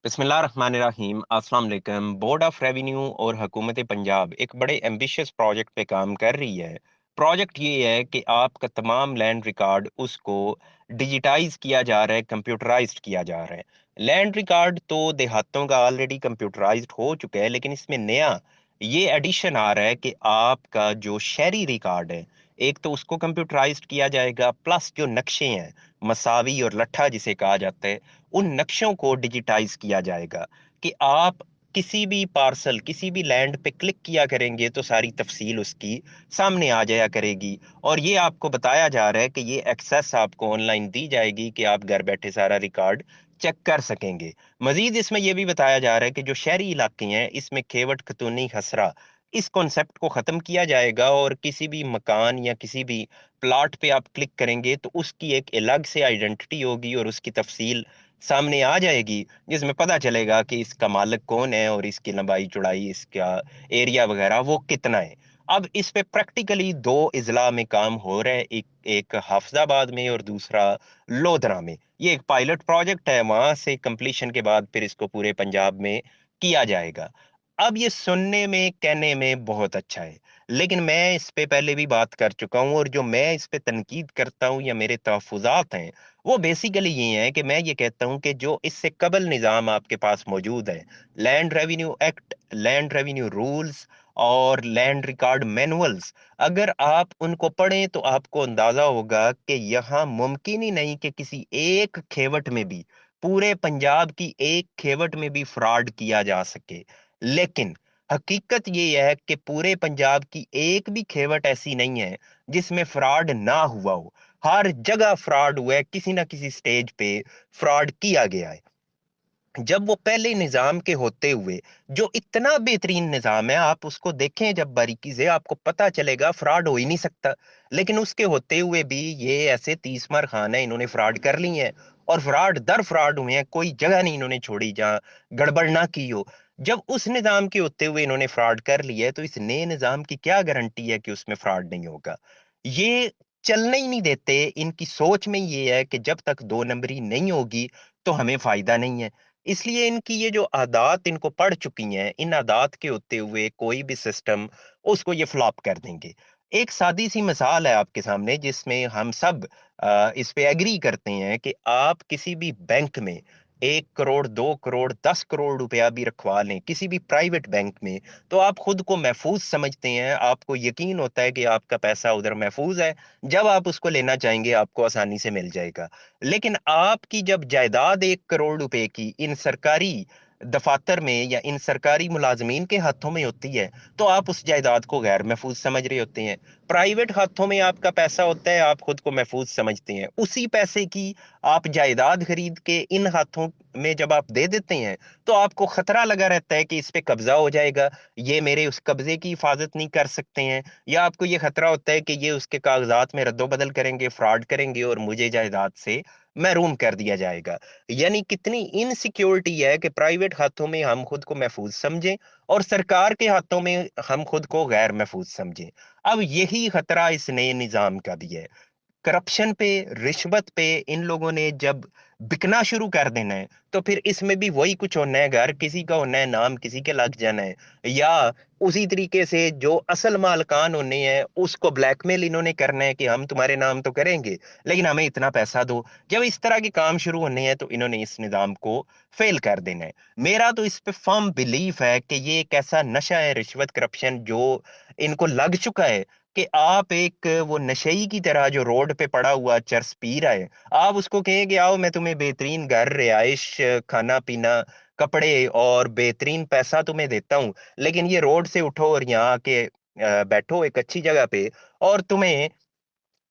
बिस्मिल्लाहिर्रहमानिर्रहीम। अस्सलाम वालेकुम। बोर्ड ऑफ रेवेन्यू और हुकूमत पंजाब एक बड़े एम्बिशियस प्रोजेक्ट पे काम कर रही है। प्रोजेक्ट ये है कि आपका तमाम लैंड रिकॉर्ड उसको डिजिटाइज किया जा रहा है, कंप्यूटराइज्ड किया जा रहा है। लैंड रिकॉर्ड तो देहातों का ऑलरेडी कंप्यूटराइज्ड हो चुका है, लेकिन इसमें नया ये एडिशन आ रहा है कि आपका जो शहरी रिकॉर्ड है, एक तो उसको कंप्यूटराइज्ड किया जाएगा, प्लस जो नक्शे हैं, मसावी और लट्ठा जिसे कहा जाता है, उन नक्शों को डिजिटाइज किया जाएगा कि आप किसी भी पार्सल, किसी भी लैंड पे क्लिक किया करेंगे तो सारी तफसील उसकी सामने आ जाया करेगी। और ये आपको बताया जा रहा है कि ये एक्सेस आपको ऑनलाइन दी जाएगी कि आप घर बैठे सारा रिकॉर्ड चेक कर सकेंगे। मजीद इसमें यह भी बताया जा रहा है कि जो शहरी इलाके हैं, इसमें खेवट खतूनी खसरा, इस कॉन्सेप्ट को खत्म किया जाएगा और किसी भी मकान या किसी भी प्लॉट पे आप क्लिक करेंगे तो उसकी एक अलग से आइडेंटिटी होगी और उसकी तफसील सामने आ जाएगी, जिसमें पता चलेगा कि इसका मालिक कौन है और इसकी लंबाई चौड़ाई, इसका एरिया वगैरह वो कितना है। अब इस पे प्रैक्टिकली दो इजला में काम हो रहा है, एक एक हाफिजाबाद में और दूसरा लोधरा में। ये एक पायलट प्रोजेक्ट है, वहां से कंप्लीशन के बाद फिर इसको पूरे पंजाब में किया जाएगा। अब ये सुनने में कहने में बहुत अच्छा है, लेकिन मैं इस पे पहले भी बात कर चुका हूं और जो मैं इस पे तनकीद करता हूं या मेरे तहफुजात हैं, वो बेसिकली ये है कि मैं ये कहता हूं कि जो इससे कबल निज़ाम आपके पास मौजूद है, land revenue act, land revenue rules और लैंड रिकॉर्ड मैनुअल्स, अगर आप उनको पढ़ें तो आपको अंदाजा होगा कि यहाँ मुमकिन ही नहीं कि किसी एक खेवट में भी, पूरे पंजाब की एक खेवट में भी फ्रॉड किया जा सके। लेकिन हकीकत ये है कि पूरे पंजाब की एक भी खेवट ऐसी नहीं है जिसमें फ्रॉड ना हुआ हो। हर जगह फ्रॉड हुआ है, किसी ना किसी स्टेज पे फ्रॉड किया गया है। जब वो पहले निजाम के होते हुए, जो इतना बेहतरीन निजाम है, आप उसको देखें जब बारीकी से, आपको पता चलेगा फ्रॉड हो ही नहीं सकता। लेकिन उसके होते हुए भी ये ऐसे 30 मार खान है, इन्होंने फ्रॉड कर ली है और फ्रॉड दर फ्रॉड हुए हैं, कोई जगह नहीं इन्होंने छोड़ी जहां गड़बड़ ना की हो। जब उस निजाम के होते हुए इन्होंने फ्रॉड कर लिया है, तो इस नए निजाम की क्या गारंटी है कि उसमें फ्रॉड नहीं होगा। ये चलने ही नहीं देते। इनकी सोच में ये है कि जब तक दो नंबरी नहीं होगी तो हमें फायदा नहीं है। इसलिए इनकी ये जो आदात इनको पड़ चुकी हैं, इन आदात के होते हुए कोई भी सिस्टम उसको ये फ्लॉप कर देंगे। एक सादी सी मिसाल है आपके सामने जिसमें हम सब इस पे एग्री करते हैं कि आप किसी भी बैंक में 1 करोड़, 2 करोड़, 10 करोड़ रुपया भी रखवा लें किसी भी प्राइवेट बैंक में, तो आप खुद को महफूज समझते हैं, आपको यकीन होता है कि आपका पैसा उधर महफूज है, जब आप उसको लेना चाहेंगे आपको आसानी से मिल जाएगा। लेकिन आपकी जब जायदाद 1 करोड़ रुपए की इन सरकारी दफातर में या इन सरकारी मुलाजमीन के हाथों में होती है, तो आप उस जायदाद को गैर महफूज समझ रहे होते हैं। प्राइवेट हाथों में आपका पैसा होता है, आप खुद को महफूज समझते हैं। उसी पैसे की आप जायदाद खरीद के इन हाथों में जब आप दे देते हैं, तो आपको खतरा लगा रहता है कि इस पे कब्जा हो जाएगा, ये मेरे उस कब्जे की हिफाजत नहीं कर सकते हैं, या आपको ये खतरा होता है कि ये उसके कागजात में रद्दोबदल करेंगे, फ्रॉड करेंगे और मुझे जायदाद से महरूम कर दिया जाएगा। यानी कितनी इनसिक्योरिटी है कि प्राइवेट हाथों में हम खुद को महफूज समझें और सरकार के हाथों में हम खुद को गैर महफूज समझें। अब यही खतरा इस नए निजाम का भी है। करप्शन पे, रिश्वत पे इन लोगों ने जब बिकना शुरू कर देना है, तो फिर इसमें भी वही कुछ होना है, घर किसी का होना है, नाम किसी के लग जाना है, या उसी तरीके से जो असल मालकान होने हैं उसको ब्लैकमेल इन्होंने करना है कि हम तुम्हारे नाम तो करेंगे लेकिन हमें इतना पैसा दो। जब इस तरह के काम शुरू होने हैं तो इन्होंने इस निजाम को फेल कर देना है। मेरा तो इस पे फर्म बिलीफ है कि ये एक ऐसा नशा है, रिश्वत, करप्शन, जो इनको लग चुका है कि आप एक वो नशेई की तरह जो रोड पे पड़ा हुआ चरस पी रहा है, आप उसको कहें कि आओ मैं तुम्हें बेहतरीन घर, रिहाइश, खाना पीना, कपड़े और बेहतरीन पैसा तुम्हें देता हूँ, लेकिन ये रोड से उठो और यहाँ आके बैठो एक अच्छी जगह पे और तुम्हें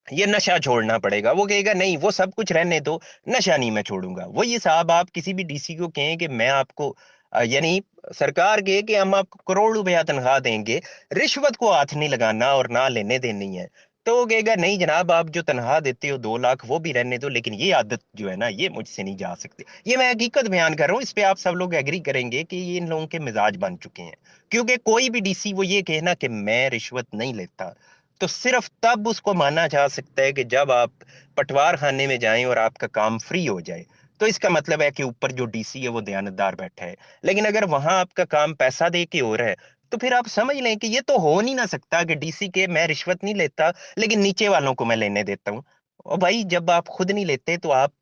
ये नशा छोड़ना पड़ेगा। वो कहेगा नहीं, वो सब कुछ रहने दो, नशा नहीं मैं छोड़ूंगा। वही साहब आप किसी भी डीसी को कहें कि मैं आपको यानी सरकार के कि हम आपको करोड़ रुपया तनख्वाह देंगे, रिश्वत को हाथ नहीं लगाना और ना लेने देनी है, तो वो कहेगा नहीं जनाब, आप जो तनख्वाह देते हो 2 लाख वो भी रहने दो, लेकिन ये आदत जो है ना ये मुझसे नहीं जा सकती। ये मैं हकीकत बयान कर रहा हूँ, इस पे आप सब लोग एग्री करेंगे कि ये इन लोगों के मिजाज बन चुके हैं। क्योंकि कोई भी डीसी वो ये कहना कि मैं रिश्वत नहीं लेता, तो सिर्फ तब उसको माना जा सकता है कि जब आप पटवार खाने में जाएं और आपका काम फ्री हो जाए। तो इसका मतलब है कि ऊपर जो डीसी है वो दयानतदार बैठा है। लेकिन अगर वहां आपका काम पैसा दे के हो रहा है, तो फिर आप समझ लें कि ये तो हो नहीं ना सकता कि डीसी के मैं रिश्वत नहीं लेता लेकिन नीचे वालों को मैं लेने देता हूँ। और भाई जब आप खुद नहीं लेते तो आप,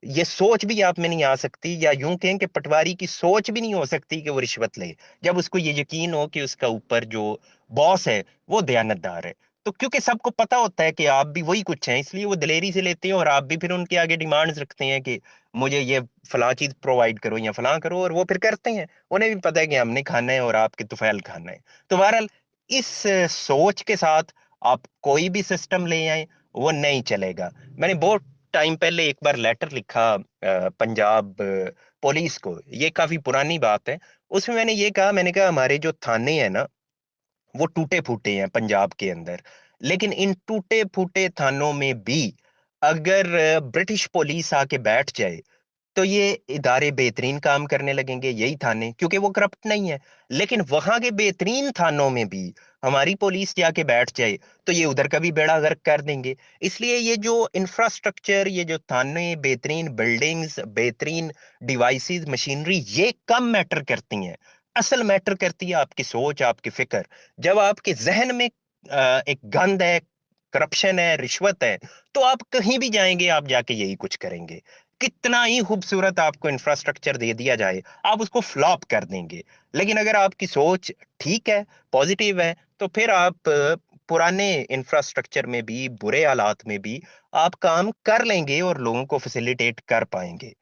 ये सोच भी आप में नहीं आ सकती, या यूं कहें कि पटवारी की सोच भी नहीं हो सकती कि वो रिश्वत ले, जब उसको ये यकीन हो कि उसका ऊपर जो बॉस है वो दयानतदार है। तो क्योंकि सबको पता होता है कि आप भी वही कुछ हैं, इसलिए वो दलेरी से लेते हैं, और आप भी फिर उनके आगे डिमांड्स रखते हैं कि मुझे ये फलां चीज प्रोवाइड करो या फलां करो, और वो फिर करते हैं। उन्हें भी पता है कि हमने खाना है और आपके तुफैल खाना है। तो बहरहाल इस सोच के साथ आप कोई भी सिस्टम ले आए वो नहीं चलेगा। मैंने बहुत टाइम पहले एक बार लेटर लिखा पंजाब पुलिस को, ये काफी पुरानी बात है। उसमें मैंने ये कहा, मैंने कहा हमारे जो थाने हैं ना वो टूटे फूटे हैं पंजाब के अंदर, लेकिन इन टूटे फूटे थानों में भी अगर ब्रिटिश पुलिस आके बैठ जाए तो ये इदारे बेहतरीन काम करने लगेंगे, यही थाने, क्योंकि वो करप्ट नहीं है। लेकिन वहां के बेहतरीन थानों में भी हमारी पुलिस जाके बैठ जाए तो ये उधर का भी बेड़ा गर्क कर देंगे। इसलिए ये जो इंफ्रास्ट्रक्चर, ये जो थाने, बेहतरीन बिल्डिंग्स, बेहतरीन डिवाइसेस, मशीनरी, ये कम मैटर करती हैं। असल मैटर करती है आपकी सोच, आपकी फिक्र। जब आपके जहन में एक गंद है, करप्शन है, रिश्वत है, तो आप कहीं भी जाएंगे, आप जाके यही कुछ करेंगे। कितना ही खूबसूरत आपको इंफ्रास्ट्रक्चर दे दिया जाए, आप उसको फ्लॉप कर देंगे। लेकिन अगर आपकी सोच ठीक है, पॉजिटिव है, तो फिर आप पुराने इंफ्रास्ट्रक्चर में भी, बुरे हालात में भी आप काम कर लेंगे और लोगों को फैसिलिटेट कर पाएंगे।